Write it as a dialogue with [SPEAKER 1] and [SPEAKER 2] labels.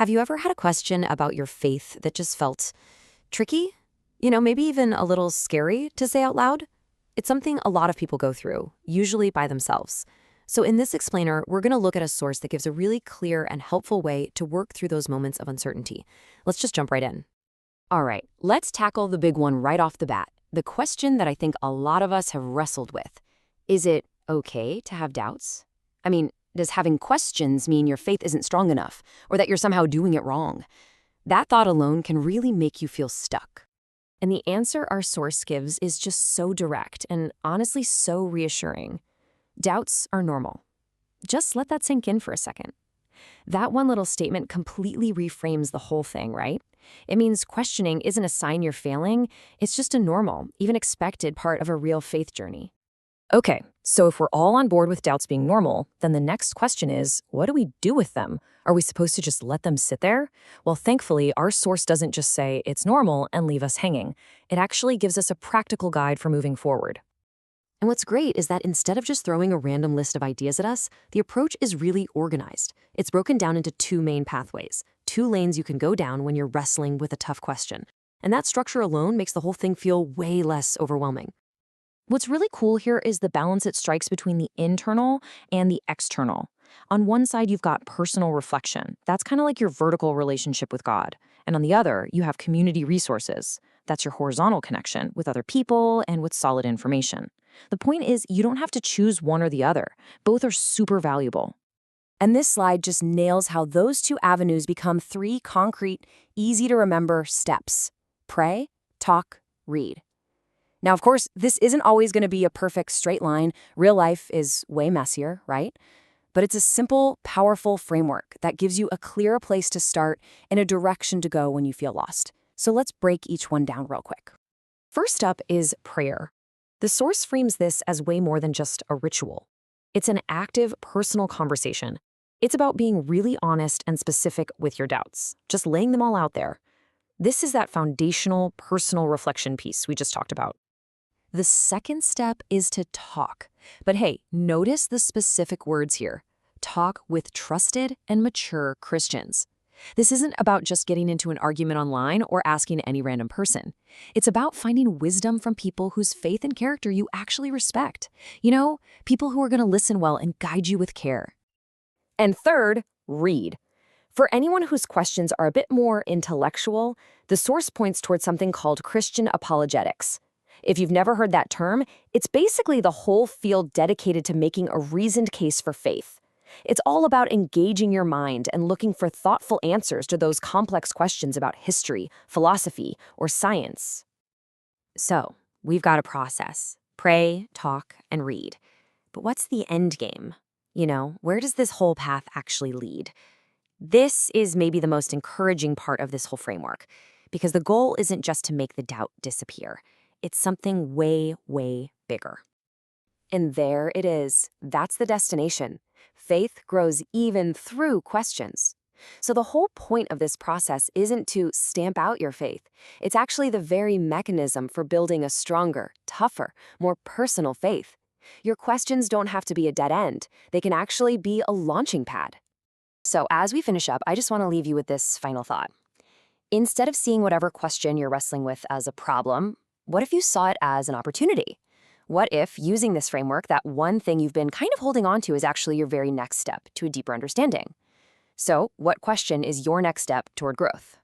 [SPEAKER 1] Have you ever had a question about your faith that just felt tricky? Maybe even a little scary to say out loud? It's something a lot of people go through, usually by themselves. So in this explainer, we're going to look at a source that gives a really clear and helpful way to work through those moments of uncertainty. Let's just jump right in. All right, let's tackle the big one right off the bat. The question that I think a lot of us have wrestled with. Is it okay to have doubts? I mean, does having questions mean your faith isn't strong enough, or that you're somehow doing it wrong? That thought alone can really make you feel stuck. And the answer our source gives is just so direct and honestly so reassuring. Doubts are normal. Just let that sink in for a second. That one little statement completely reframes the whole thing, right? It means questioning isn't a sign you're failing, it's just a normal, even expected part of a real faith journey. Okay, so if we're all on board with doubts being normal, then the next question is, what do we do with them? Are we supposed to just let them sit there? Well, thankfully, our source doesn't just say it's normal and leave us hanging. It actually gives us a practical guide for moving forward. And what's great is that instead of just throwing a random list of ideas at us, the approach is really organized. It's broken down into two main pathways, two lanes you can go down when you're wrestling with a tough question. And that structure alone makes the whole thing feel way less overwhelming. What's really cool here is the balance it strikes between the internal and the external. On one side, you've got personal reflection. That's kind of like your vertical relationship with God. And on the other, you have community resources. That's your horizontal connection with other people and with solid information. The point is, you don't have to choose one or the other. Both are super valuable. And this slide just nails how those two avenues become three concrete, easy-to-remember steps. Pray, talk, read. Now, of course, this isn't always going to be a perfect straight line. Real life is way messier, right? But it's a simple, powerful framework that gives you a clear place to start and a direction to go when you feel lost. So let's break each one down real quick. First up is prayer. The source frames this as way more than just a ritual. It's an active, personal conversation. It's about being really honest and specific with your doubts, just laying them all out there. This is that foundational, personal reflection piece we just talked about. The second step is to talk. But hey, notice the specific words here. Talk with trusted and mature Christians. This isn't about just getting into an argument online or asking any random person. It's about finding wisdom from people whose faith and character you actually respect. People who are going to listen well and guide you with care. And third, read. For anyone whose questions are a bit more intellectual, the source points towards something called Christian Apologetics. If you've never heard that term, it's basically the whole field dedicated to making a reasoned case for faith. It's all about engaging your mind and looking for thoughtful answers to those complex questions about history, philosophy, or science. So, we've got a process. Pray, talk, and read. But what's the end game? Where does this whole path actually lead? This is maybe the most encouraging part of this whole framework, because the goal isn't just to make the doubt disappear. It's something way, way bigger. And there it is. That's the destination. Faith grows even through questions. So the whole point of this process isn't to stamp out your faith. It's actually the very mechanism for building a stronger, tougher, more personal faith. Your questions don't have to be a dead end. They can actually be a launching pad. So as we finish up, I just want to leave you with this final thought. Instead of seeing whatever question you're wrestling with as a problem, what if you saw it as an opportunity? What if, using this framework, that one thing you've been kind of holding on to is actually your very next step to a deeper understanding? So, what question is your next step toward growth?